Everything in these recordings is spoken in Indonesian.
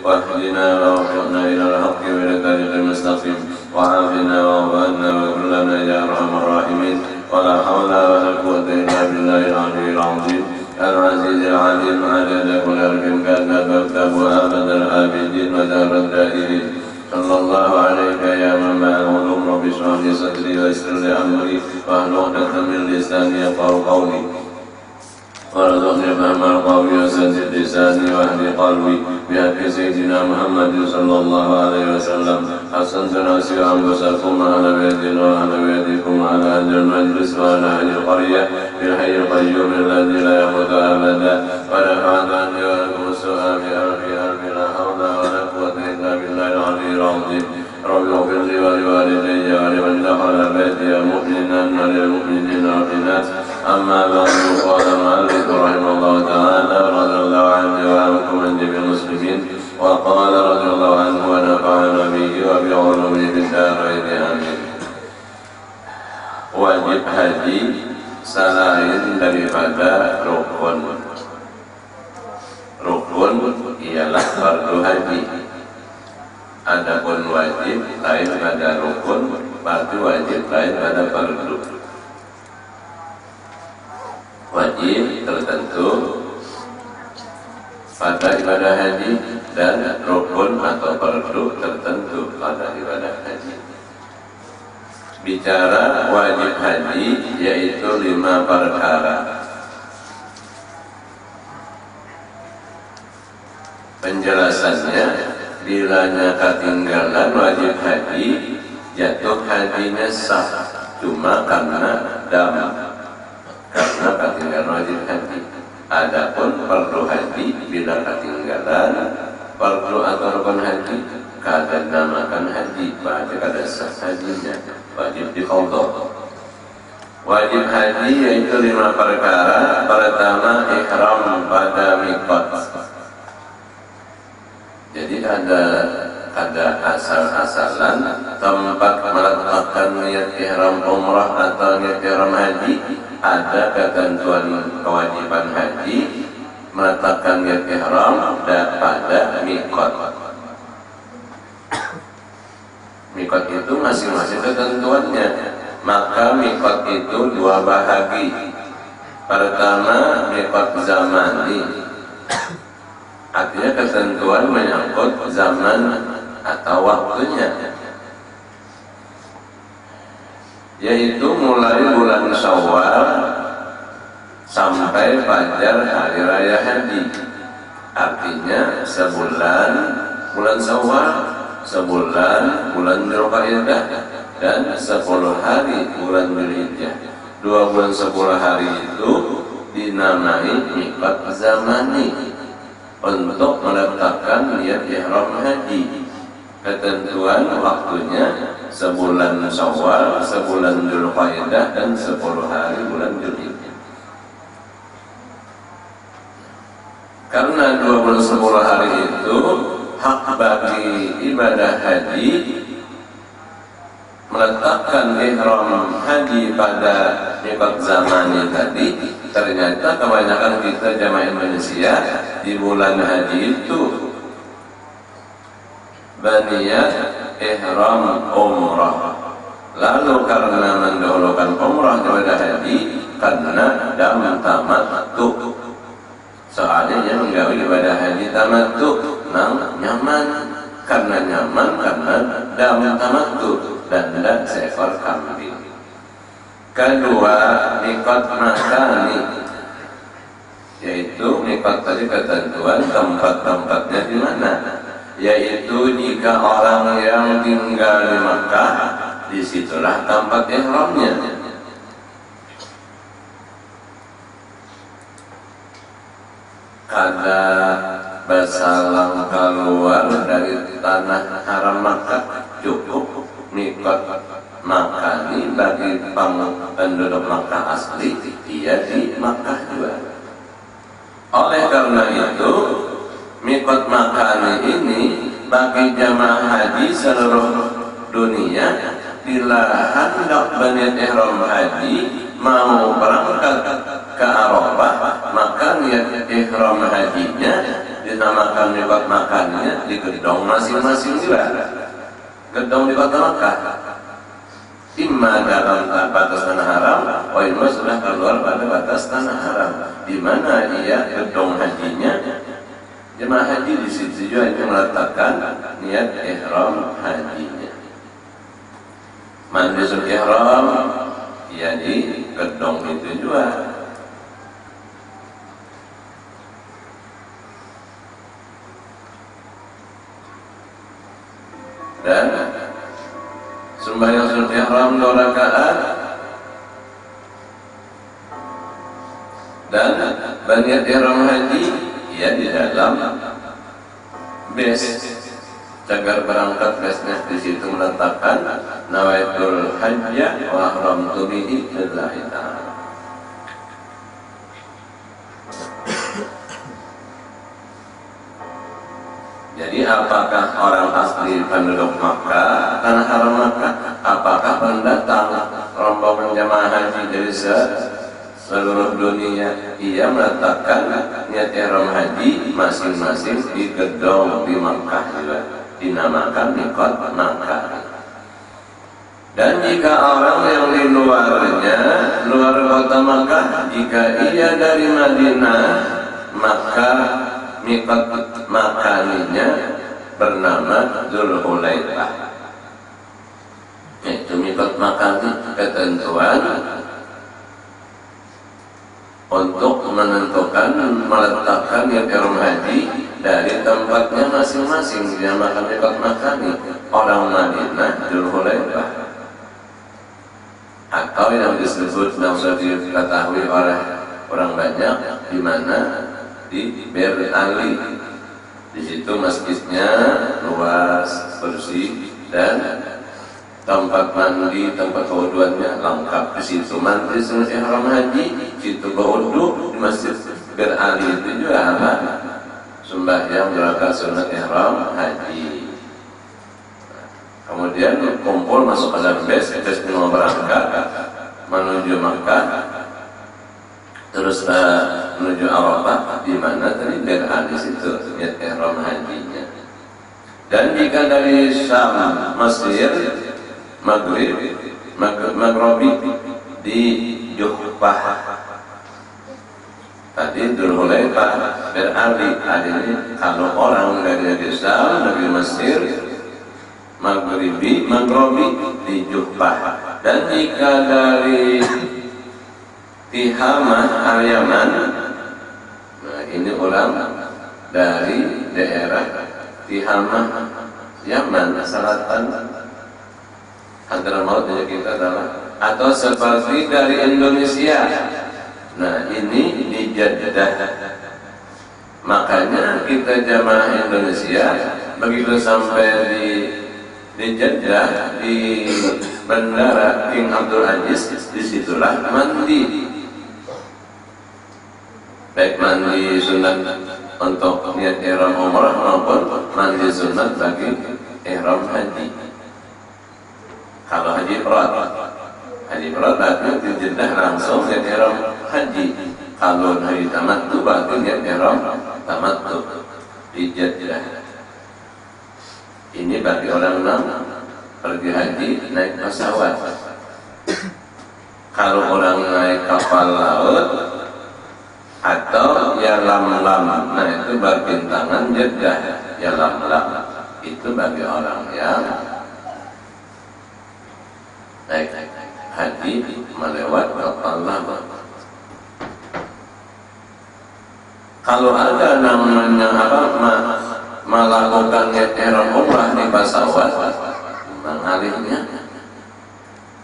واهدنا ووفقنا إلى الحق وإلى الطريق المستقيم وعافنا واعف عنا واغفر لنا يا أرحم الراحمين ولا حول ولا قوة إلا بالله العلي العظيم العزيز العليم عدد كل حرف كان فاكتب أبد العابدين ودار الدائرين صلى الله عليك يا من مع العلوم رب اشرح لي صدري ويسر لي أمري واحلل عقدة من لساني يفقهوا قولي وارزقني فهم القول وسدد لساني واهد قلبي بحق سيدنا محمد صلى الله عليه وسلم حسنت نفسي وانفسكم على بيتنا وعلى بيتكم على اهل المجلس وعلى اهل القريه بالحي القيوم الذي لا يموت ابدا ونفعت عني ولكم السؤال بألف ألف لا حول ولا قوة إلا بالله العلي العظيم رب اغفر لي ولوالدي ولمن دخل بيتي مؤمنا وللمؤمنين والمؤمنات أما بعد قال المؤلف رحمه الله تعالى رضي الله عنه وعنكم عندي بالمسلمين وقال رضي الله عنه ونفعنا به وبعلومه بالدارين آمين. Wajib haji selain daripada rukun. Rukun ialah fardu haji. Adapun wajib lain pada rukun, fardu wajib lain pada fardu. Wajib tertentu pada ibadah haji dan rukun atau fardu tertentu pada ibadah haji. Bicara wajib haji yaitu 5 perkara. Penjelasannya, bilanya ketinggalan wajib haji, jatuh hajinya sah cuma karena dam, karena ketinggalan wajib haji. Adapun fardu haji bila ketinggalan fardu atau rukun haji kada namakan haji, berarti kada sah hajinya, wajib diqadha. Wajib haji yaitu 5 perkara. Pertama, ihram pada miqat. Jadi ada asal-asalan tempat meletakkan niat ihram umrah atau niat ihram haji. Ada ketentuan kewajiban haji meletakkan niat ihram pada miqat. Miqat itu masing-masing ketentuannya. Maka miqat itu 2 bahagi. Pertama, miqat zamani, artinya ketentuan menyangkut zaman atau waktunya, yaitu mulai bulan Syawal sampai fajar hari raya haji. Artinya sebulan bulan Syawal, sebulan bulan Dzulqa'dah, dan 10 hari bulan Dzulhijjah. 2 bulan 10 hari itu dinamai miqat zamani untuk meletakkan niat ihram haji. Ketentuan waktunya sebulan Syawal, sebulan Dzulqa'dah, dan 10 hari bulan Dzulhijjah. Karena 2 bulan 10 hari itu hak bagi ibadah haji meletakkan ihram haji pada miqat zamani tadi. Ternyata kebanyakan kita jamaah Indonesia di bulan haji itu berniat ihram umrah. Lalu karena mendahulukan umrah daripada haji, karena dam tamattu, soalnya yang menggawe ibadah haji tamattu nang nyaman, karena nyaman karena dam tamattu dan tidak seekor kambing. Kedua, miqat makani, yaitu miqat tadi ketentuan tempat-tempatnya di mana, yaitu jika orang yang tinggal di Makkah, disitulah tempat ihramnya. Kada basalang keluar dari tanah haram Makkah, cukup miqat makani bagi penduduk Makkah asli, dia di Makkah juga. Oleh karena itu, miqat makani ini bagi jamaah haji seluruh dunia, bila hendak berniat ihram haji mau berangkat ke Arafah, maka niat ihram hajinya dinamakan mikot makannya di gedong masing-masing juga. Gedong di kota Makkah, imma dalam batas tanah haram, wa imma sudah keluar pada batas tanah haram. Di mana ia gedong hajinya, jemaah haji di situ juga yang meletakkan niat ihram hajinya. Mandisul ihram, ia di gedong itu juga. Dan sembahyang sunat ihram 2 rakaat dan berniat ihram haji ia di dalam bes cagar berangkat besnya di situ meletakkan nawaitul hajja wa ahramtu bihi lillahi ta'ala. Jadi apakah orang asli penduduk Makkah, tanah haram Makkah, apakah pendatang rombongan jamaah haji dari seluruh dunia, ia meletakkan niat ihram haji masing-masing di gedong di Makkah juga, dinamakan mikot Makkah. Dan jika orang yang di luarnya, luar kota Makkah, jika ia dari Madinah, maka mikot makaninya bernama Dzulhulaifah. Itu mikot makani, ketentuan untuk menentukan meletakkan niat ihram haji dari tempatnya masing-masing. Dinamakan mikot makani. Orang Madinah Dzulhulaifah, atau yang disebut yang sudah diketahui oleh orang banyak, di mana di Bir Ali. Di situ masjidnya luas, bersih, dan tempat mandi, tempat kewuduannya lengkap. Di situ mandi sunat ihram haji, situ berwudu. Di masjid Bir Ali itu juga apa? Sembahyang rakaat sunat ihram haji. Kemudian kumpul masuk ke dalam bes mau berangkat menuju Makkah, terus menuju Arafah, di mana tadi Bir Ali situ niat ihram hajinya. Dan jika dari Syam, Mesir, Maghribi di Juhfah, tadi Dzulhulaifah, Bir Ali. Ini kalau orang dari Syam, dari Mesir, Maghribi di Juhfah. Dan jika dari Tihamah al-Yaman, nah ini orang dari daerah Tihamah Yaman, selatan Hadramaut yang kita adalah, atau seperti dari Indonesia. Nah ini di Jeddah. Makanya kita jamaah Indonesia begitu sampai di Jeddah, di Bandara King Abdul Aziz, disitulah mandi. Baik mandi sunat untuk niat ihram umrah maupun mandi sunat bagi ihram haji. Kalau haji ifrad berarti di Jeddah langsung niat ihram haji. Kalau haji tamattu berarti niat ihram tamattu di Jeddah. Ini bagi orang yang pergi haji naik pesawat. Kalau orang naik kapal laut atau yalam-lam, nah itu berbintangan Jeddah. Yalam-lam itu bagi orang yang naik haji melewat kapal laut. Kalau ada namanya melakukan niat ihram umrah di pesawat, mengalihnya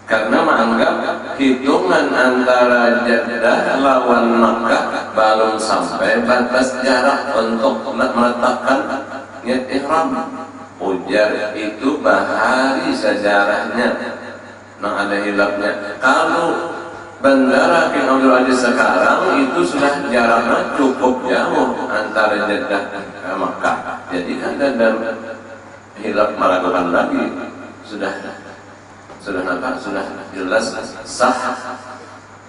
karena menganggap hitungan antara Jeddah lawan Makkah belum sampai batas jarak untuk meletakkan niat ihram. Ujar itu bahari sejarahnya, nah ada hilafnya. Kalau Bandara King Abdul Aziz sekarang itu sudah jaraknya cukup jauh antara Jeddah ke Makkah. Jadi ada dan hilaf meragukan lagi, sudah jelas sah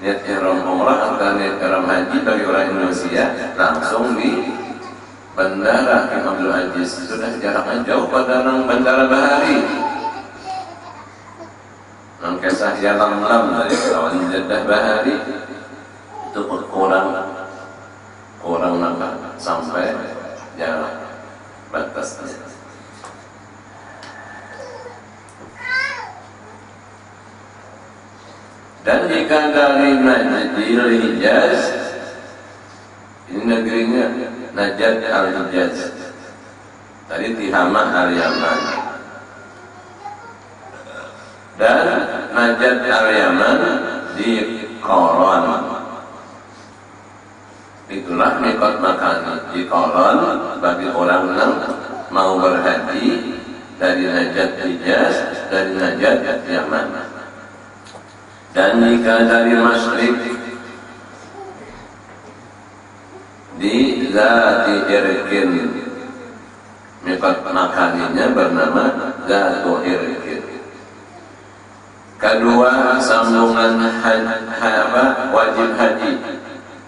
niat ihram umrah atau niat ihram haji bagi orang Indonesia langsung Bandara King Abdul Aziz sudah jaraknya jauh pada Bandara Bahari. Nang kisah jalan lam dari Pelawan Jeddah Bahari itu kurang nambah sampai jarak batasnya. Dan jika dari Najdil Hijaz, ini negerinya Najd al-Hijaz, tadi Tihamah al-Yaman, dan Najd al-Yaman di Qaran. Itulah mikot makan di Qaran bagi orang yang mau berhaji dari Najd Hijaz, dari Najd Yaman. Dan jika dari Masyrik di Zati Irkin, mikot makaninya bernama Zatu Irkin. Kedua, sambungan wajib haji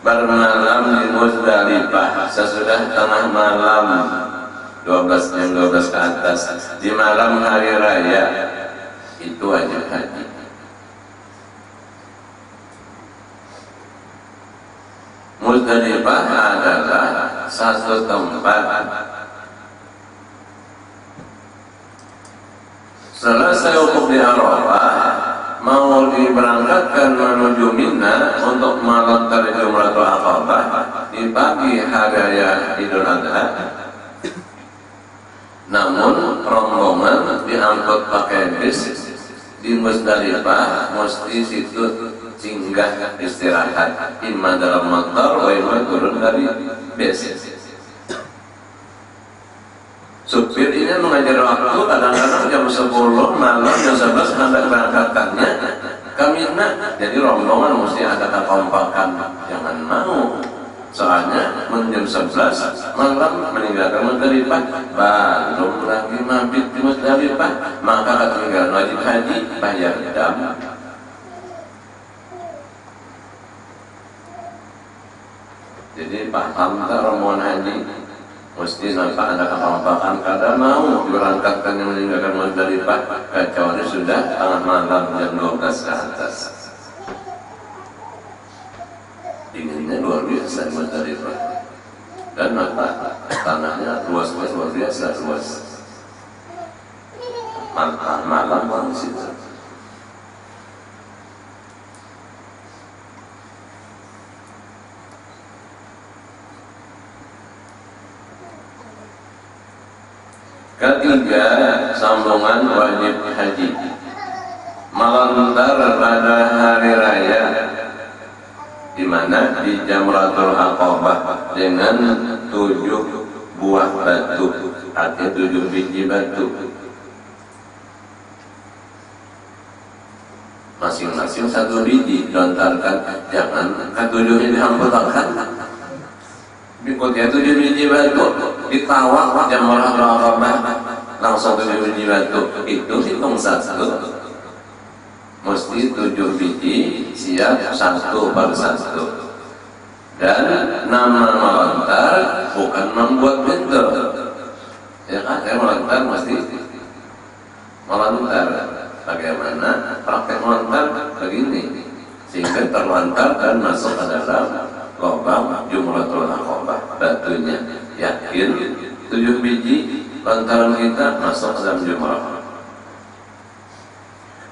bermalam di Muzdalifah sesudah tengah malam 12 jam 12 ke atas di malam hari raya, itu wajib haji. Muzdalifah adalah satu tempat selesai wukuf di Arafah, mau diberangkatkan menuju Mina untuk melontar Jumratul Aqabah di pagi hari raya Idul Adha. Namun rombongan diangkut pakai bis di Muzdalifah, mesti situ singgah istirahat, imma dalam motor, wa imma turun dari bis. Supir ini mengajar waktu, kadang-kadang jam 10 malam, jam 11 hendak berangkatkannya ke Mina. Jadi rombongan mesti ada kekompakan, jangan mau. Soalnya jam 11 malam meninggalkan Muzdalifah, belum lagi mabit di Muzdalifah, maka ketinggalan wajib haji, bayar dam. Jadi paham tak rombongan haji mesti nampak ada kekompakan, kadang mau diberangkatkan yang meninggalkan Muzdalifah kecuali sudah tengah malam jam 12 ke atas. Dinginnya luar biasa di Muzdalifah, dan tanahnya luasnya luar biasa luas. Malam di situ. Ketiga, sambungan wajib haji melontar pada hari raya, di mana di Jamratul Aqabah dengan 7 buah batu, artinya 7 biji batu, masing-masing 1 biji dilontarkan, jangan ketujuhnya dihampurkan. Berikutnya 7 biji batu ditawak Jamratul Aqabah, langsung 7 biji batu, itu hitung 1, mesti 7 biji siap 1 per 1. Dan nama melontar bukan membuat pintu, ya kan? Saya melontar mesti melontar. Bagaimana praktek melontar? Begini, sehingga terlontar dan masuk ke dalam lubang Jumratul Aqabah batunya. Yakin 7 biji lontaran kita masuk ke dalam jumrah.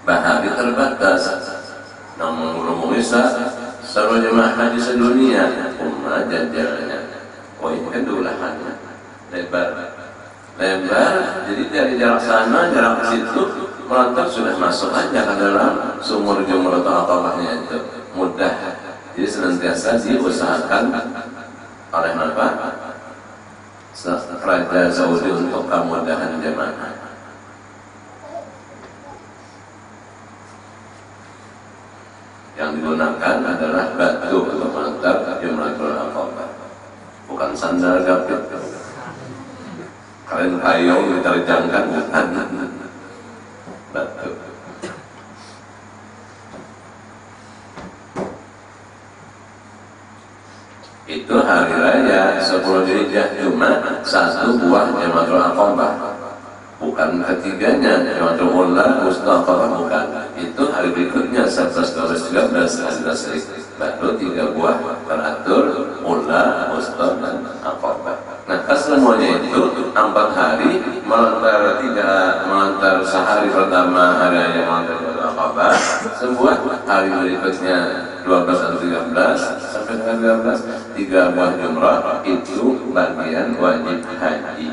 Bahagi terbatas, namun belum bisa seluruh jemaah haji sedunia umat jajarnya. Oh, ini kan dulahannya lebar, jadi dari jarak sana jarak situ melontar sudah masuk aja ke dalam sumur Jumratul Aqabahnya, itu mudah. Jadi senantiasa diusahakan oleh Raja Saudi untuk kemudahan jemaah. Yang digunakan adalah batu untuk melontar Jumratul Aqabah, bukan sandal gapit. Kalian payung diterjangkan, bukan batu. Itu itu hari raya 10 Dzulhijjah, cuma satu buah Jamratul Aqabah, bukan ketiganya Jamratul Ula, Wusta, Aqabah, bukan. Itu hari berikutnya 11, 12, 13 hari tasyrik, baru 3 buah teratur Ula, Wusta, dan Aqabah. Nah, semuanya itu 4 hari melontar sehari pertama hari raya Jamratul Aqabah, sebuah hari berikutnya 12 atau 13 sampai dengan 13 3 buah jumrah, itu bagian wajib haji.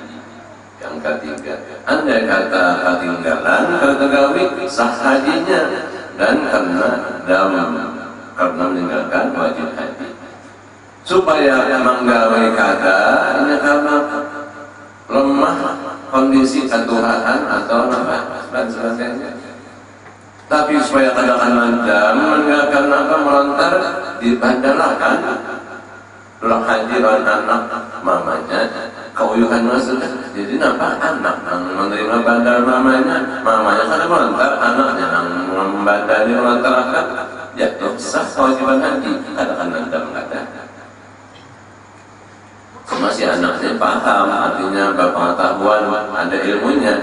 Yang ketiga, andai kata ketinggalan kegagawi sah hajinya dan karena meninggalkan wajib haji. Supaya menggawe kata ini karena lemah kondisi ketuhanan atau apa dan sebagainya. Tapi supaya katakan meninggalkan apa melontar dibandalakan pulang haji dan anak mamanya keuyuhan maksudnya. Jadi nampak anak yang menerima bandar mamanya kada melontar, anaknya yang membandari melontarkan jatuh sah kewajiban haji. Katakan nandam ada. Masih anaknya paham, artinya berpengetahuan, ada ilmunya.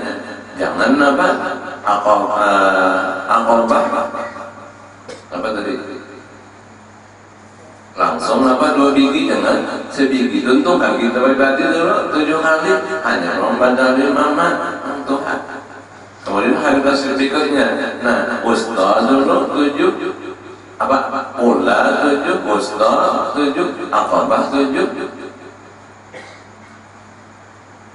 Jangan apa Aqabah apa tadi langsung apa 2 biji dengan sebiji, tentu kan kita berarti dulu 7 kali hanya membandari mama Tuhan. Kemudian hari tasyrik berikutnya, nah Wusta dulu 7 apa Ula 7, Wusta 7, Aqabah 7.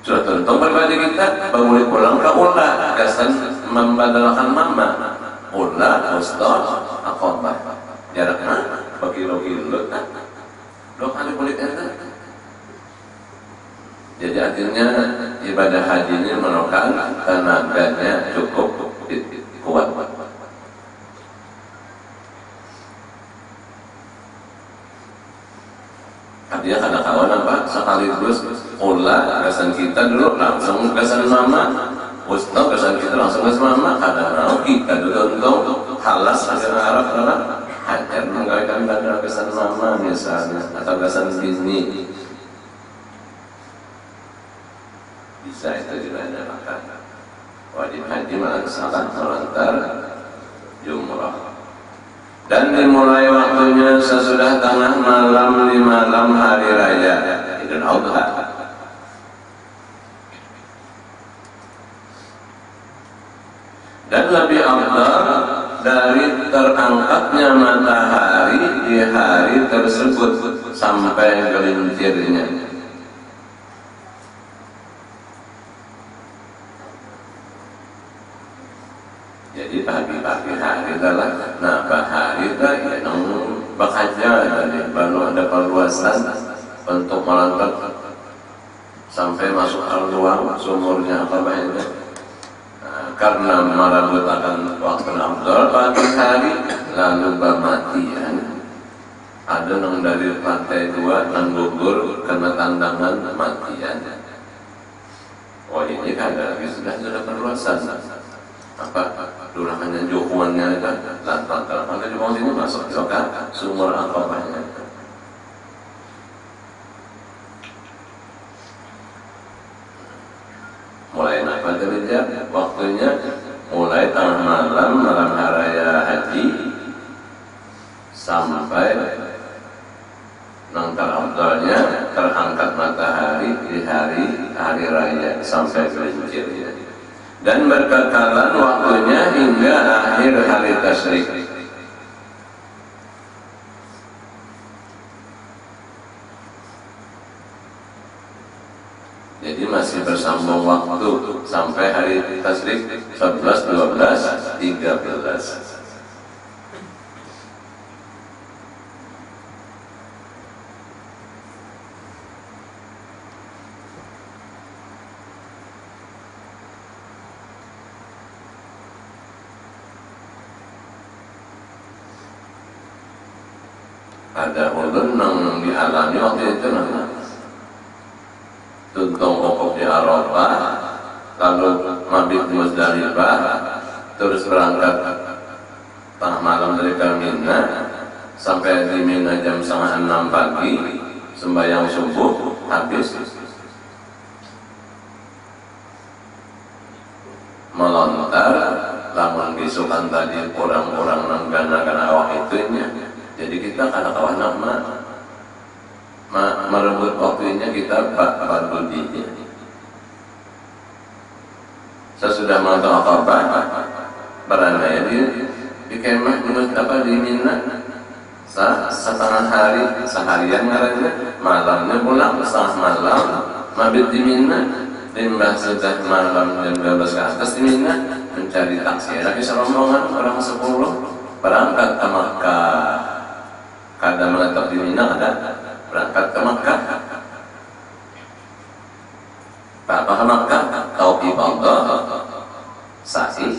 Sudah tentu berbagi kita boleh pulang ke Ula, gasan membandalkan mama Ula, Wusta, Aqabah. Jaraknya berkilo-kilo kan 2 kali boleh enter. Jadi akhirnya ibadah haji ini memerlukan tenaganya cukup kuat. Artinya kadang kawan apa sekaligus Ula gasan kita dulu langsung gasan mama, Wusta gasan kita langsung gasan mama. Kadang kita dulu untuk halas hasil Arab dalam hajar menggawekan bandar gasan mama misalnya atau gasan bini, bisa itu dilaksanakan. Wajib haji melaksanakan melontar jumrah. Dan dimulai waktunya sesudah tengah malam di malam hari raya Idul Adha. Dan lebih afdal dari terangkatnya matahari di hari tersebut sampai gelincirnya. Jadi pagi-pagi hari adalah bahari itu yang bekerja dari baru ada perluasan untuk melontar sampai masuk al luar sumurnya apa banyak. Karena marabut akan waktu afdal pagi hari lalu bamatian ada yang dari lantai 2 yang gugur karena tandangan matian. Oh ini kan lagi sudah perluasan apa durangannya jokuannya kan lantaran ada di bawah sini masuk juga sumur Aqabahnya. Mulai apa derajat waktunya mulai tengah malam hari raya haji sampai nangkal afdalnya terangkat matahari di hari raya sampai gelincirnya. Dan berkekalan waktunya hingga akhir hari tasyrik. Jadi masih bersambung waktu sampai hari tasyrik 11, 12, 13. Ada ulun yang dialami waktu itu tuntung pokok di Arafah, lalu mabit di Muzdalifah, terus berangkat tengah malam dari Mina sampai di Mina jam 5:30 pagi, sembahyang subuh habis melontar, lamun bisukan tadi orang-orang nanggana awak itunya. Jadi kita kada kawan nama merebut waktunya kita bantu dia. Sesudah malam Aqabah berandai di kemah di Mina setengah hari, seharian ngarannya, malamnya pulang setengah malam mabit di Mina. Limbah sudah malam jam 12 ke atas di Mina mencari taksi lagi serombongan orang 10 berangkat ke Makkah. Kada menetap di Mina, ada berangkat ke Makkah. Bapak ke Makkah, tau ibadah, sa'i,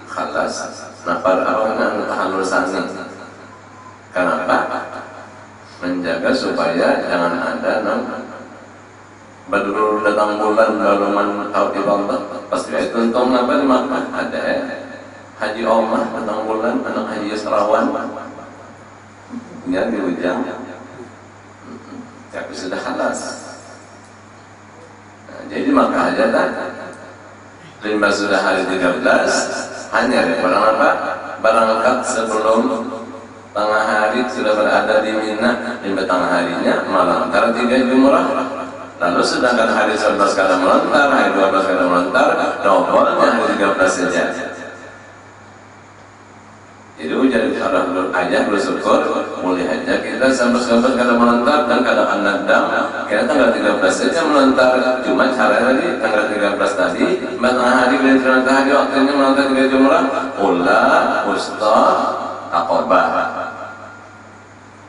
khalas, nafar awangan tahalul sani. Kenapa? Menjaga supaya jangan ada badrul datang bulan baluman tau ibadah. Pasti itu untung apa di Makkah ada Haji Omar datang bulan anak Haji Serawan. Ya di ujang, tapi sudah khalas. Jadi maka aja kan Limbah sudah hari 13 hanya barang apa? Berangkat sebelum tengah hari sudah berada di Mina. Limbah tengah harinya melontar 3 jumrah. Lalu sedangkan hari 11 kada melontar, hari 12 kada melontar, dobolnya hari 13 saja. Jadi jadi alhamdulillah ayah bersyukur mulai aja kita sampai kada melontar dan kada andam. Kita tanggal 13 saja melontar. Cuma cara lagi tanggal 13 tadi tengah hari dan tengah hari waktunya melontar 3 jumrah. Ula, Wusta, Aqabah.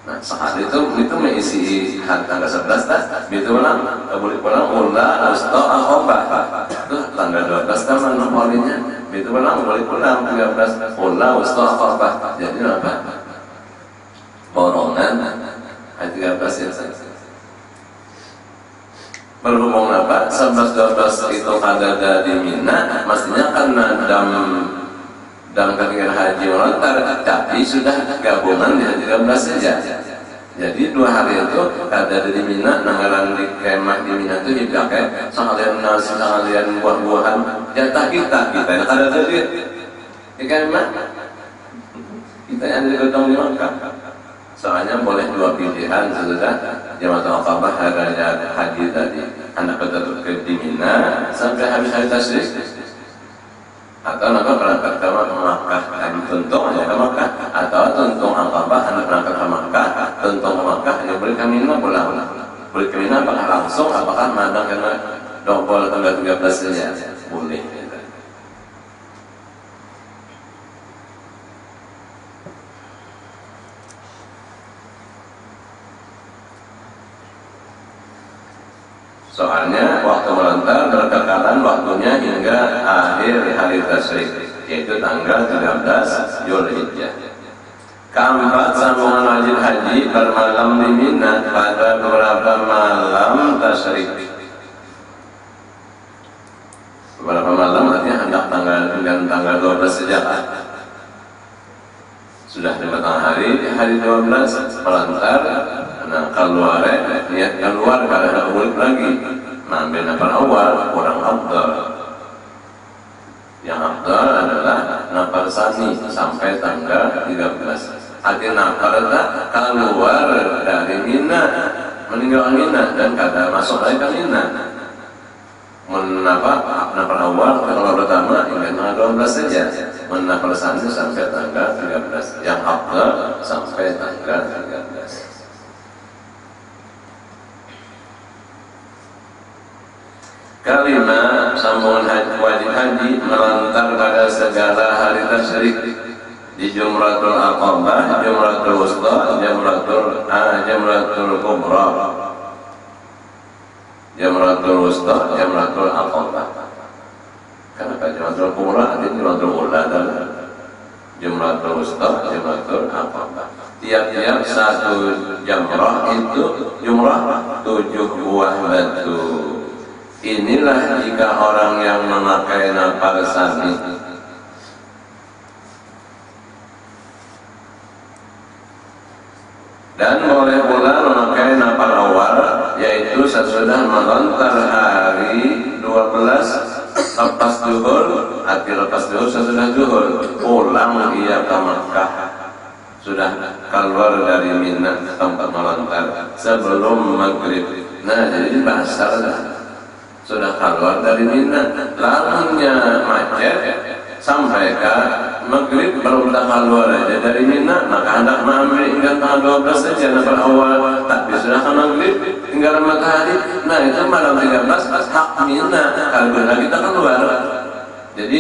Nah, sehari itu mengisi tanggal 11 dah. Begitu pulang, boleh pulang Ula, Wusta, Aqabah. Itu tanggal 12 taman nomornya. Begitu pulang, boleh pulang 13 Ula, Wusta, Aqabah. Jadi apa? Borongan hari 13 ya. Berhubung apa? 11-12 itu ada di Mina, mestinya kan dalam kegiatan haji melontar, tapi sudah gabungan di hari 13 saja. Jadi 2 hari itu ada di Mina, nanggaran di kemah di Mina itu dipakai sekalian nasi, sekalian buah-buahan jatah kita yang ada tadi di kemah. Kita yang di gedung di Makkah. Soalnya boleh 2 pilihan sesudah Jamaah Aqabah haranya haji tadi. Anak tetap di Mina sampai habis hari tasyrik, atau anak berangkat ke Makkah haji tuntung hanya ke Makkah, atau tuntung Aqabah anak berangkat ke Makkah, tuntung ke Makkah hanya boleh ke Mina pulang. Boleh ke Mina apakah langsung, apakah madang karena dobol tanggal 13 saja? Boleh. Soalnya waktu melontar berkekalan waktunya hingga akhir hari tasyrik, yaitu tanggal 13 Zulhijjah. Keempat, sambungan wajib haji bermalam di Mina pada beberapa malam tasyrik. Beberapa malam artinya hendak tanggal 12 sejak sudah di tengah hari 12 melontar. Nah, keluar niat keluar kalau ada ulik lagi nambah nafar awal kurang afdal. Yang afdal adalah nafar sani sampai tanggal 13. Arti nafar keluar dari Mina, meninggal Mina dan kada masuk lagi ke Mina. Nafar awal kalau pertama hingga tanggal 12 saja. Nafar sani sampai tanggal 13. Yang afdal sampai tanggal 13. Kalimat sambungan wajib haji melontar pada segala hari tasyrik di Jumratul Aqabah, Jumratul Wusta, Jumratul Kubra, Jumratul Wusta, Jumratul Aqabah. Kenapa Jumratul Kubra? Ini Jumratul Ula dan Jumratul Wusta, Jumratul Aqabah. Tiap-tiap satu jamrah itu jumrah 7 buah batu. Inilah jika orang yang memakai nafar sani dan boleh pula memakai nafar awal lepas zuhur, arti lepas zuhur sesudah zuhur pulang ia ke Makkah, sudah keluar dari Mina tempat melontar sebelum maghrib. Nah jadi basar sudah keluar dari Mina, lalunya macet sampai ke maghrib baru udah keluar aja dari Mina, maka hendak mengambil tanggal 12 saja nafar awal, tapi sudah ke maghrib tinggal matahari. Nah itu malam 13 hak Mina, kalau kita keluar. Jadi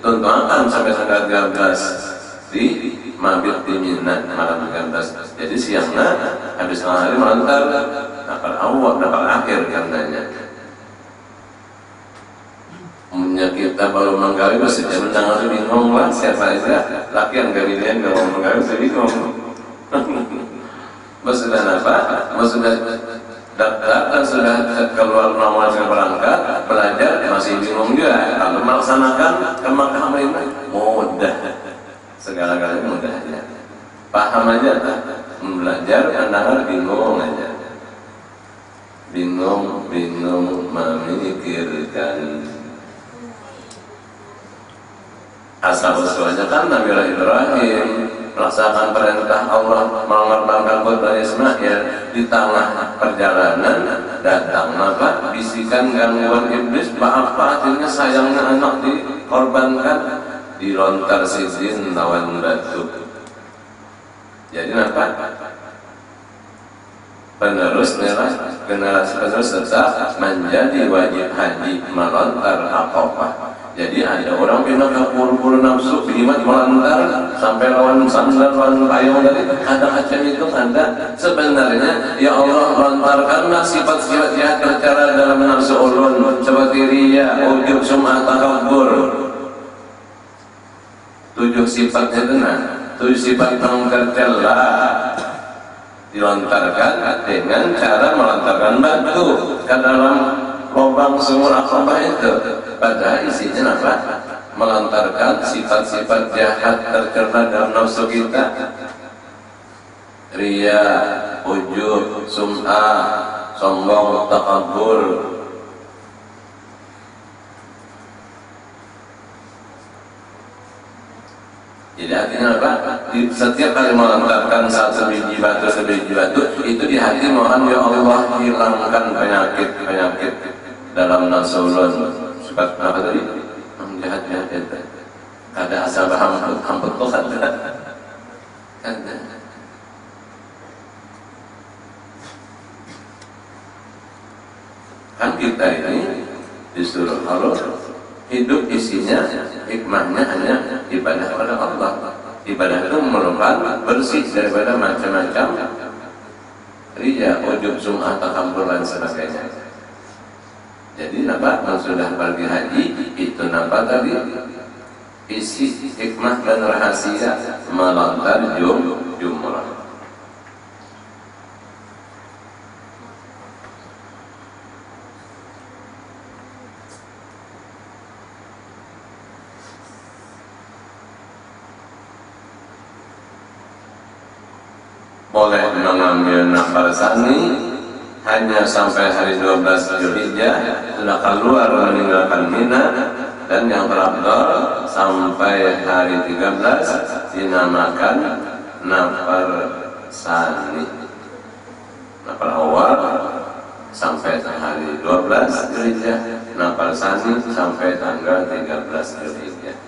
tontonan sampai tanggal 13 di mabit di Mina malam 13. Jadi siangnya habis hari melontar nafar awal, nafar akhir katanya. Punya kita baru menggali masih mendengar bingung lah siapa aja laki yang gawinnya nggak mau menggali saya bingung. Maksudnya apa? Maksudnya daftar dan sudah keluar nomor yang berangkat belajar masih bingung juga. Kalau melaksanakan ke Makkah Madinah mudah, segala-galanya mudah aja. Paham aja tak? Belajar mendengar bingung aja. Bingung memikirkan. Asal-usulnya kan Nabi Ibrahim melaksanakan perintah Allah mengorbankan putra Ismail, di tengah perjalanan datang apa bisikan gangguan iblis, apa artinya sayangnya anak dikorbankan, dilontar sizin lawan batu. Jadi apa? Penerus generasi penerus tetap menjadi wajib haji melontar Aqabah. Jadi ada orang pindah ke pura-pura nafsu, bimat melontar sampai lawan sandal, lawan payung tadi. Kata-kata itu ada. Sebenarnya ya Allah lontarkanlah sifat-sifat jahat tercela dalam nafsu ulun seperti riya, ujub, sum'ah, takabbur. 7 sifatnya benar. 7 sifat yang tercela dilontarkan dengan cara melontarkan batu ke dalam lubang sumur Aqabah itu. Padahal isinya apa? Melontarkan sifat-sifat jahat tercela dalam nafsu kita, riya, ujub, sum'ah, sombong, takabbur. Jadi artinya apa? Setiap kali melontarkan satu biji batu itu di hati mohon ya Allah hilangkan penyakit dalam nafsu ulun. Sifat apa tadi? Jahat. Ada asal hamput tuh ada. Kan kita ini disuruh Allah hidup isinya hikmahnya hanya ibadah kepada Allah. Ibadah itu merupakan bersih daripada macam-macam riya, ujub, sum'ah, takabbur dan sebagainya. Jadi nampak sudah pergi haji itu nampak tadi isi hikmah dan rahasia melontar jumrah. Boleh mengambil nafar sani hanya sampai hari 12 Zulhijjah sudah keluar meninggalkan Mina, dan yang terafdal sampai hari 13 dinamakan nafar sani. Nafar awal sampai hari 12 Zulhijjah, nafar sani sampai tanggal 13 Zulhijjah.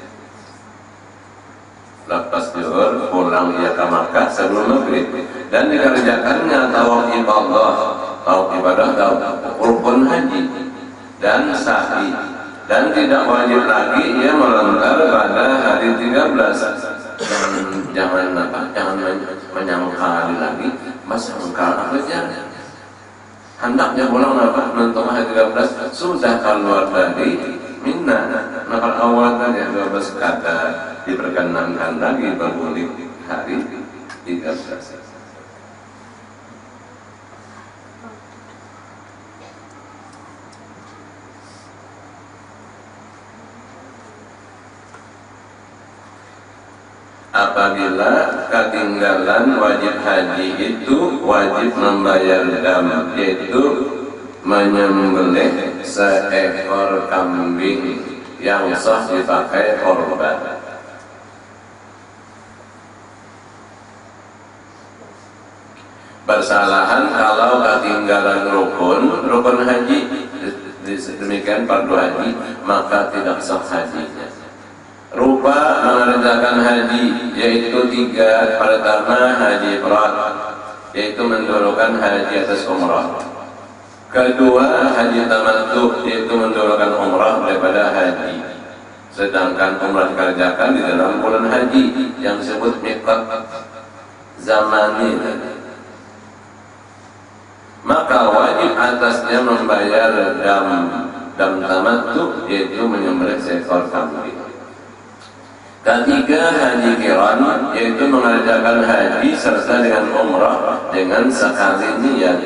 Lepas zuhur pulang ia ke Makkah sebelum maghrib, dan dikerjakannya tawaf ibadah rukun haji dan sa'i, dan tidak wajib lagi ia melontar pada hari 13. Jangan menyangkal lagi, masangkal apa aja. Hendaknya pulang apa? Menentukan hari 13 sudah keluar dari Mina, nafar awal tadi 12 kata diperkenankan lagi bermudik hari 13. Apabila ketinggalan wajib haji itu wajib membayar dam, yaitu menyembelih seekor kambing yang sah dipakai korban. Persalahan kalau ketinggalan rukun haji, demikian fardu haji, maka tidak sah hajinya. Rupa mengerjakan haji, yaitu 3. Pertama, haji ifrad, yaitu mendahulukan haji atas umrah. Kedua, haji tamattu, yaitu mendahulukan umrah daripada haji. Sedangkan umrah dikerjakan di dalam bulan haji yang disebut miqat zamani. Maka wajib atasnya membayar dam tamattu, yaitu menyembelih seekor kambing. Ketiga, haji qiran, yaitu mengerjakan haji serta dengan umrah dengan sekali niat,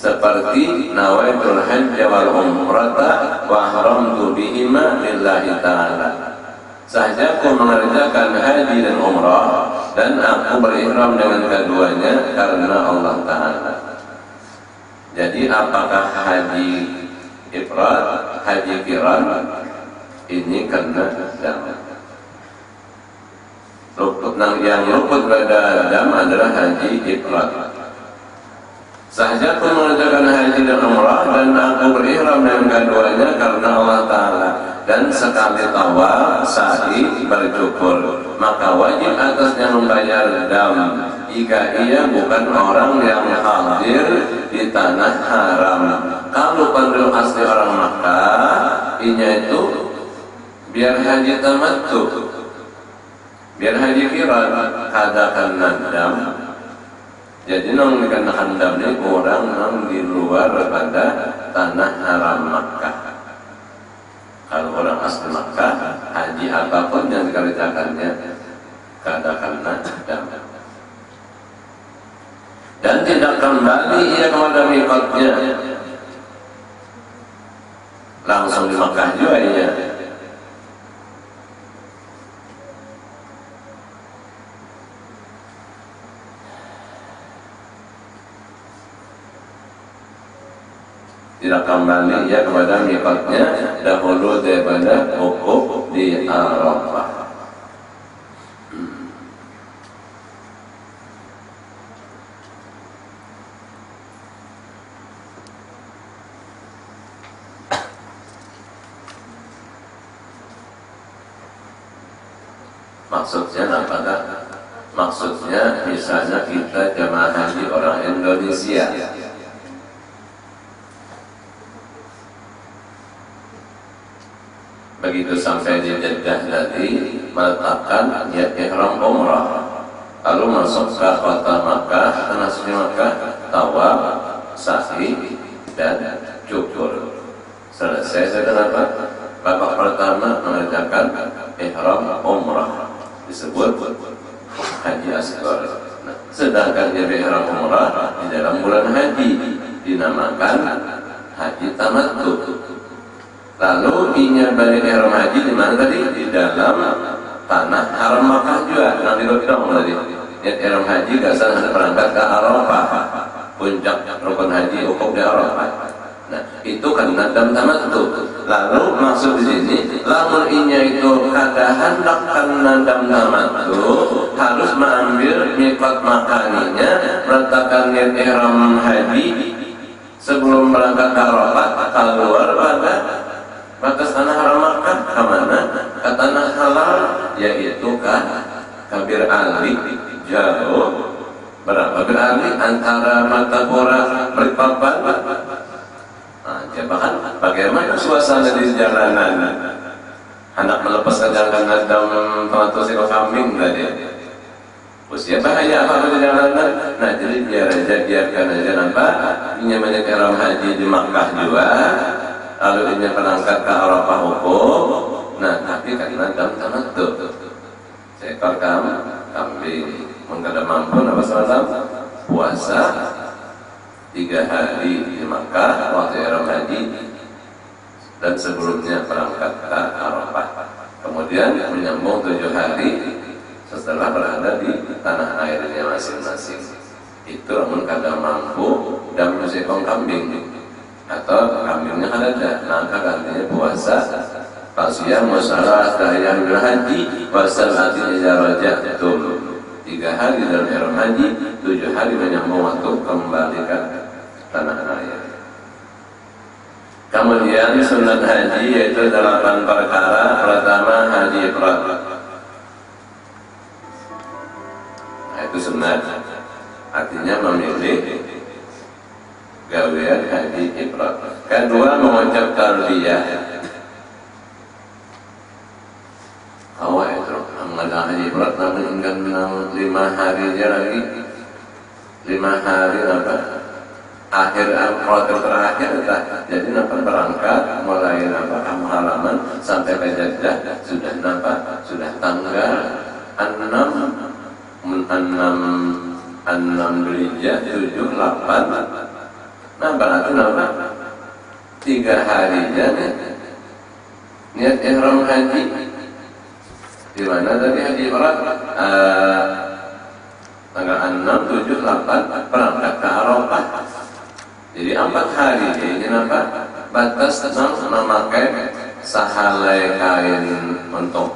seperti nawaitul hajj wal umrata wa haramtu bihima lillahi ta'ala. Sahajaku mengerjakan haji dan umrah dan aku berihram dengan keduanya karena Allah Ta'ala. Jadi apakah haji ifrad, haji qiran ini kena dam. Yang luput pada dam adalah haji ifrad. Sahajaku mengerjakan haji dan umrah dan aku berihram dengan keduanya karena Allah Ta'ala, dan sekali tawaf sa'i bercukur, maka wajib atasnya membayar dam jika ia bukan orang yang hadir di tanah haram. Kalau penduduk asli orang Makkah, inya itu biar haji tamattu, biar haji qiran, kadakan dam. Jadi nang dikarenakan dam ini orang nang di luar pada tanah haram Makkah. Kalau orang asli Makkah, haji apapun yang dikerjakannya kadakan dam. Dan tidak kembali ia kepada miqatnya, langsung di Makkah juga ia. Tidak kembali ia kepada miqatnya dahulu daripada wukuf di Arafah. Maksudnya apakah? Maksudnya misalnya kita jemaah haji orang Indonesia, begitu sampai di Jeddah tadi meletakkan niat ihram umrah, lalu masuk ke kota Makkah, tanah suci Makkah, tawaf, sa'i dan cukur. Selesai dengan apa? Babak pertama mengerjakan ihram umrah, disebut haji asghar. Nah, sedangkan dia ihram umrah di dalam bulan haji dinamakan haji tamattu. Lalu inya balik ihram haji di mana tadi? Di dalam tanah haram Makkah juga. Nanti dong tadi. Niat ihram haji gasal ada berangkat ke Arafah, puncak rukun haji wukuf di Arafah. Nah, itu kan dam tamattu. Lalu maksud di sini, lamun inya itu kada hendak karena dam tamattu, harus mengambil miqat makaninya, meletakkan niat ihram haji sebelum berangkat ke Arafah, keluar pada batas tanah haram Makkah ke mana? Ke tanah halal, yaitu Bir Ali, jauh berapa Bir Ali antara Martapura Balikpapan. Bahkan bagaimana suasana di jalanan, anak melepaskan jalanan dam tamattu seekor kambing tadi. Usia bahaya apa di jalanan? Nah, jadi biarkan aja nampak ini banyak ihram haji di Makkah juga, lalu ini berangkat ke Arafah wukuf. Nah, tapi karena dam tamattu seekor kambing, mengkada mampu apa salam puasa 3 hari di Makkah waktu ihram haji dan sebelumnya berangkat ke Arafah, kemudian menyambung 7 hari setelah berada di tanah airnya masing-masing. Itu namun kada mampu dan seekor kambing atau kambingnya kada ada, maka gantinya puasa Fasiyam wasalah tahiyam berhaji wasalatin idza raja'tum. 3 hari dalam ihram haji, 7 hari menyambung waktu kembali ke tanah air. Kemudian sunat haji yaitu 8 perkara. Pertama haji ifrad. Itu sunat, artinya memilih gawean haji ifrad. Kedua mengucap talbiyah. Awal itu mengadah haji ifrad namun hingga 5 hari aja lagi. 5 hari apa? Akhir kloter terakhir dah. Jadi nampak berangkat mulai nampak kampung halaman sampai ke Jeddah sudah nampak sudah tanggal 6 Dzulhijjah 7 8. Nah berarti nampak 3 harinya niat ihram haji. Di mana tadi haji ifrad? Tanggal 6, 7, 8 berangkat ke Arafah. Jadi 4 hari ini nampak batas tentang memakai sahalai kain untuk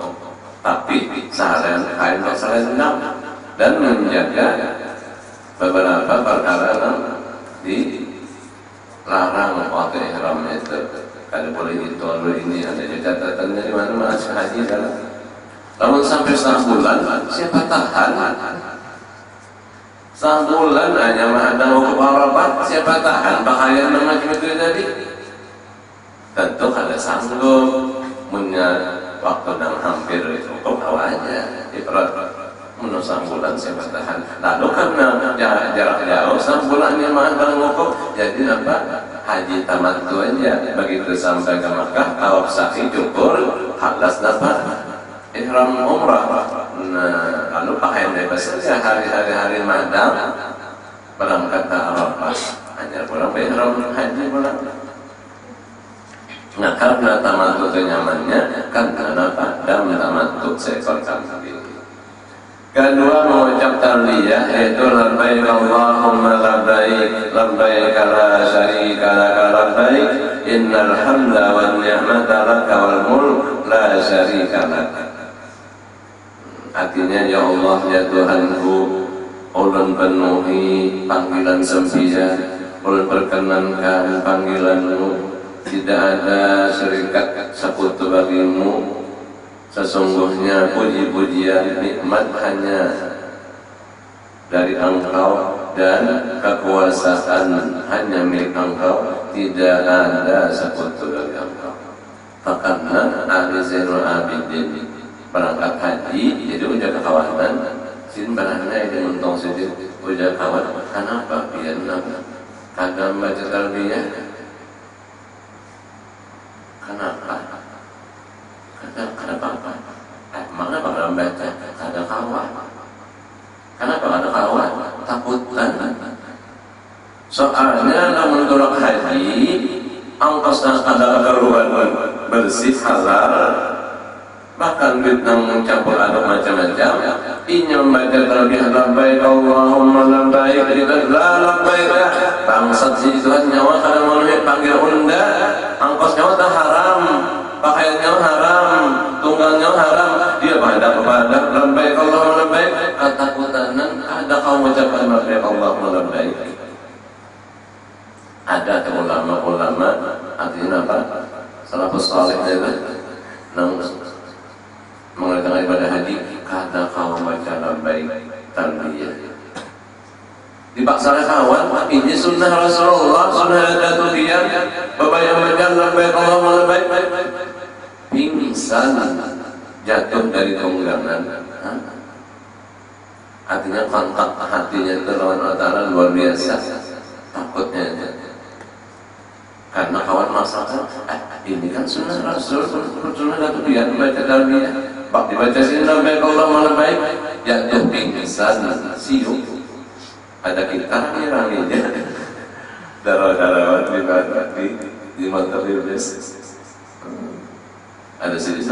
tapi sahalai kain untuk selendang dan menjaga beberapa perkara yang dilarang waktu ihram itu. Kalau boleh ditolong ini ada catatannya di mana masih haji dalam. Namun sampai 1 bulan siapa tahan? 1 bulan hanya ada hukum Arafah, siapa tahan pakaian macam itu tadi? Tentu ada sanggup punya waktu dan hampir cukup awalnya ifrad menurut 1 bulan siapa tahan. Lalu karena jarak jauh 1 bulan yang ada hukum, jadi apa? Haji tamattu aja. Begitu sampai ke Makkah, tawaf sa'i cukur, halas dapat ihram umrah. Nah, lalu pakaian bebas saja hari-hari madang berangkat ke Arafah, hanya pulang ihram haji pulang. Nah, karena tamattu nyamannya, karena dam tamattu seekor kambing. Kedua mengucap talbiyah yaitu labbaik Allahumma labbaik labbaik la syarika laka labbaik innal hamda wan ni'mata laka wal mulk la syarika laka. Artinya ya Allah ya Tuhanku, ulun penuhi panggilan sembilan, ulun perkenankan panggilanmu, tidak ada syarikat sekutu bagimu. Sesungguhnya puji-pujian nikmat hanya dari Engkau dan kekuasaan hanya milik Engkau, tidak ada sekutu dari Engkau. Karena ahli Zainul Abidin berangkat haji, jadi ujar kawanan sin barangnya ini mentong sedih ujar kawan, kenapa biar kagak baca talbiyah? Kenapa? Kenapa apa? Mana bakal baca? Ada kawan. Kenapa ada kawan? Takutan. Soalnya namun tolak haji, ongkos ada keperluan bersih halal, bahkan Vietnam campur aduk macam-macam. Ini membaca talbiyah labbaik Allahumma labbaik tidak labbaik. Bangsat si Tuhan nyawa kalau menuhi panggil unda, ongkos nyawa tak haram. Pakaiannya haram, tunggalnya haram, dia pada labbaik Allahumma labbaik, ketakutan ada kaum ucapan labbaik Allahumma labbaik. Ada ulama-ulama artinya apa? Salafus saleh itu mengerjakan ibadah haji, kata kaum baca labbaik talbiyah. Dipaksa kawan, ini sunnah Rasulullah, sunnah Nabi, bebayang baca labbaik Allahumma labbaik. Pingsan jatuh dari tunggangan. Artinya kontak hatinya itu lawan Allah Ta'ala luar biasa. Takutnya karena kawan masakan, ini kan sunnah Rasul, sunnah Nabi baca talbiyah. Bak dibaca sini labbaik Allahumma labbaik, jatuh pingsan, siup. Ada kita ranginya darah-darah di motor iblis. Ada sedih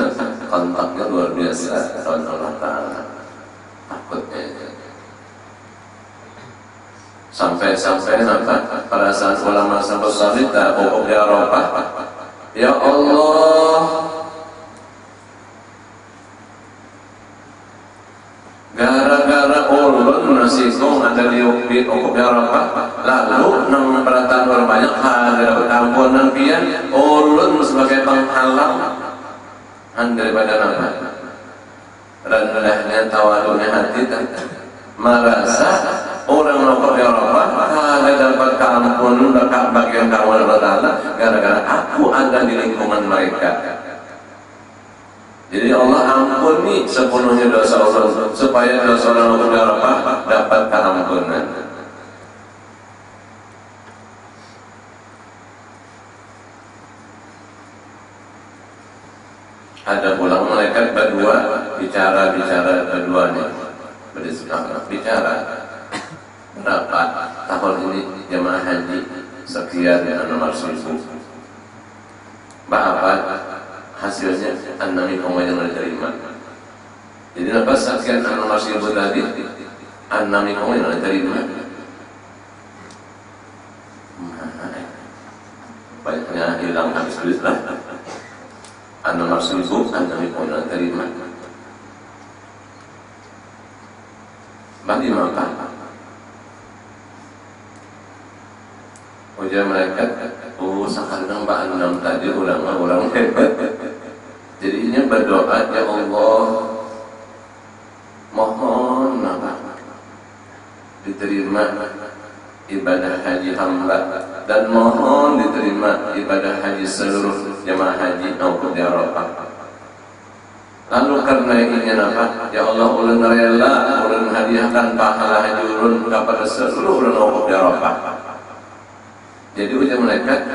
kontaknya luar biasa lawan Allah Ta'ala. Takutnya sampai nampak pada saat ulama sampai salih tak pokok di Arafah, ya Allah manasikum ada di ukub ya Rabbah, lalu nang perhatian orang banyak ada kampunan pian ulun sebagai penghalang daripada nama rendahnya tawaduknya hati dan merasa orang ukub ya Rabbah ada dapat keampunan dekat bagian kawan Allah gara-gara aku ada di lingkungan mereka. Jadi Allah ampuni sepenuhnya dosa orang supaya dosa orang dapat keampunan. Ada pulang malaikat berdua bicara berdua nih bicara berapa tahun ini jemaah haji sekian nomor 1000 berapa hasilnya 6 yang diterima. Jadi apa saksian nomor 1000 tadi 6 yang diterima. Banyaknya hilang habis duit lah. Nomor 1000 yang diterima. Bagi maka ujian mereka sekarang Mbak Anam tadi ulang hebat. Jadinya berdoa, ya Allah mohon diterima ibadah haji hamba dan mohon diterima ibadah haji seluruh jemaah haji ukub ya Rabbah. Lalu karena ingin apa? Ya Allah ulun rela ulun hadiahkan pahala haji ulun kepada seluruh ulun ukub ya Rabbah. Jadi ujian malaikat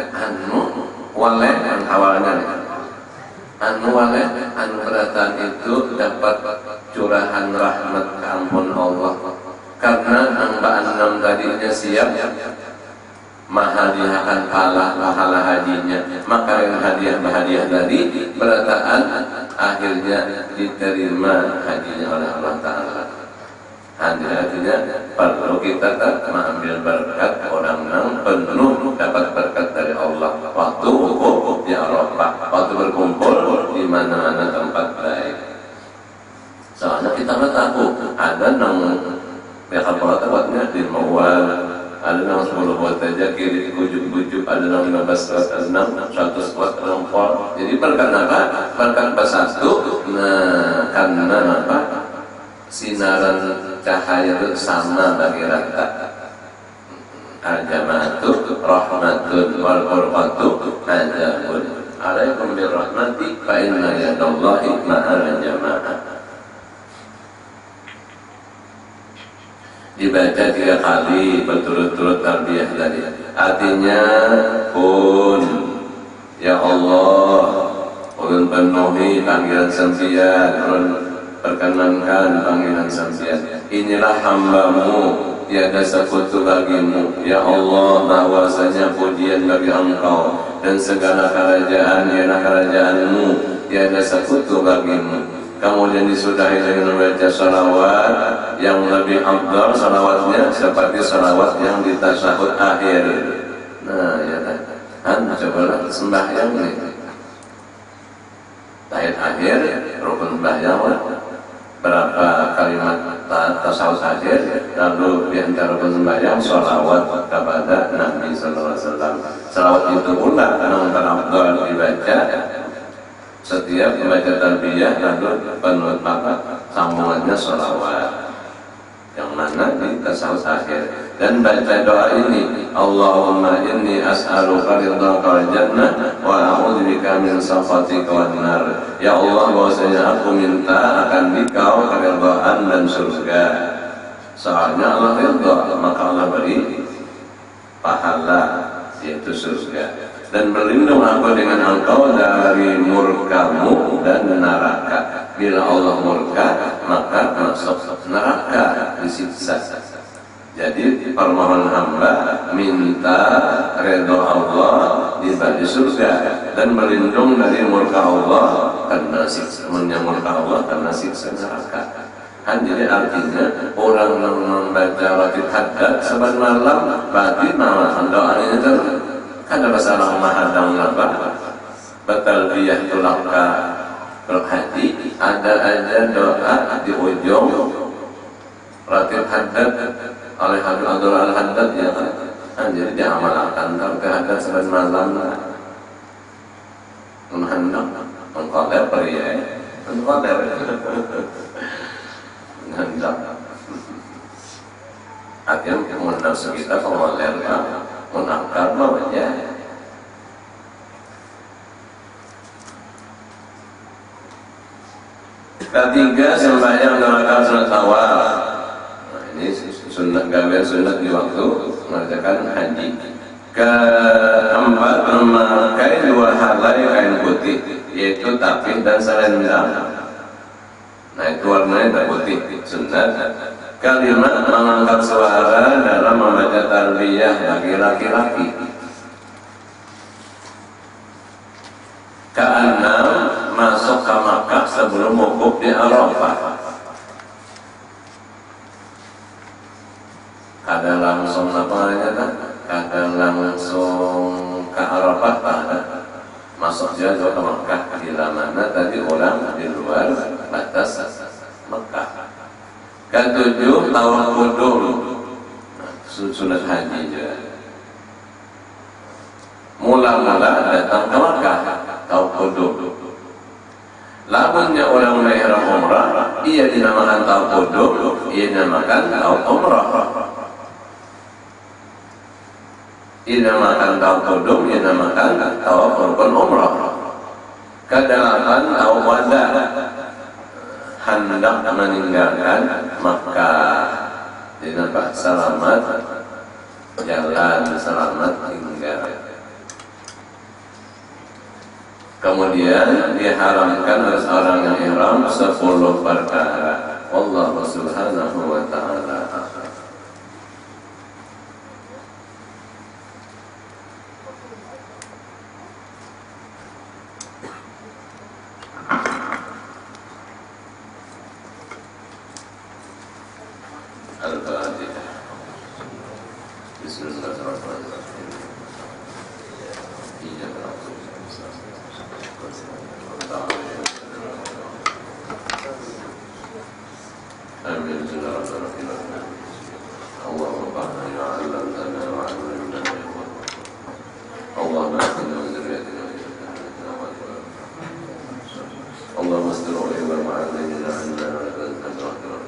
waleh awalnya waleh perhatian itu dapat curahan rahmat keampun Allah karena Mbak Anam tadinya siap menghadiahkan pahala hajinya, maka yang hadiah tadi berataan akhirnya diterima hajinya oleh Allah Ta'ala. Artinya perlu kita mengambil berkat orang yang penuh dapat berkat dari Allah waktu ukub ya Rabbah, waktu berkumpul di mana-mana tempat baik. Soalnya kita tahu ada nang mereka buatnya di mawal, ada nang 10 buat aja kiri kujuk-kujuk, ada nang 15 6 100 buat rempol. Jadi berkat apa? Berkat bersatu. Nah karena apa? Sinaran cahaya itu sama bagi rata. Al-jama'atu rahmatun wal furqatu ajabun. Alaikum birrahmati fa inna yadallahi ma'al jama'ah. Dibaca 3 kali berturut-turut tarbiyah tadi. Artinya pun ya Allah ulun penuhi panggilan sampeyan, ulun perkenankan panggilan sampeyan. Inilah hambamu, tiada sekutu bagimu. Ya Allah, bahwasanya pujian bagi Engkau dan segala kerajaan ialah kerajaanmu, tiada sekutu bagimu. Kemudian disudahi dengan membaca salawat yang lebih afdal salawatnya seperti salawat yang di tasyahud akhir. Nah, ya kan, cobalah sembahyang nih. Tahiyat akhir, rukun sembahyang berapa kalimat tasawuf akhir, lalu di antara sembahyang sholawat kepada Nabi Sallallahu Alaihi Wasallam. Sholawat itu pula yang terafdal dibaca setiap membaca talbiyah, lalu penutup maka sambungannya sholawat yang mana di tasawuf akhir. Dan baca doa ini, Allahumma inni as'aluka ridhaka wal jannah wa a'udzubika min sakhatika wan nar. Ya Allah, bahwasanya aku minta akan dikau keridhaan dan surga. Soalnya Allah ridha, maka Allah beri pahala yaitu surga. Dan berlindung aku dengan Engkau dari murkamu dan neraka. Bila Allah murka, maka masuk neraka, disiksa. Jadi permohonan hamba minta redha Allah di surga dan berlindung dari murka Allah karena siksa murka Allah karena siksa neraka. Jadi artinya orang yang membaca ratib haddad saban malam berarti malam doanya itu kan ada masalah mahadang apa batalbiyah tulaka berhaji ada aja doa di ujung Ratib haddad oleh Habib Abdul Al-Haddad ya kan. Jadi diamalkan tapi haddad sebagai malam hendak mengkoler pria mengkoler hendak akhirnya nafsu kita mengoler menangkar mawajah. Ketiga, sembahyang dua rakaat sunat awal. Nah, ini sunat gawe sunat di waktu mengerjakan haji. Keempat, memakai dua helai kain putih, yaitu tapin dan selendang. Nah, itu warnanya putih, sunat. Kelima, mengangkat suara dalam membaca talbiyah bagi laki-laki. Keenam, masuk ke Makkah sebelum wukuf di Arafah. Kada langsung kada langsung ke Arafah, masuk saja ke Makkah. Bila mana tadi orang di luar batas Makkah. Ketujuh, tawaf qudum, sunat haji juga. Mula-mula datang ke Makkah, tawaf qudum. Lamunnya orang ihram umrah, ia dinamakan tawaf qudum, ia dinamakan tawaf umrah. Ia dinamakan tawaf qudum, ia dinamakan tawaf rukun umrah. Kedelapan, tawaf wada, hendak meninggalkan Makkah. Dinamakan selamat jalan, selamat tinggal. Kemudian diharamkan oleh seorang yang ihram 10 perkara. Allah Subhanahu wa ta'ala. Al-Fatihah. Bismillahirrahmanirrahim. Amin. Allahumma barik wa 'allamna wa 'allamna. Allahumma inna dzurriyyatina Allahumma astur wa 'allimna 'anna wa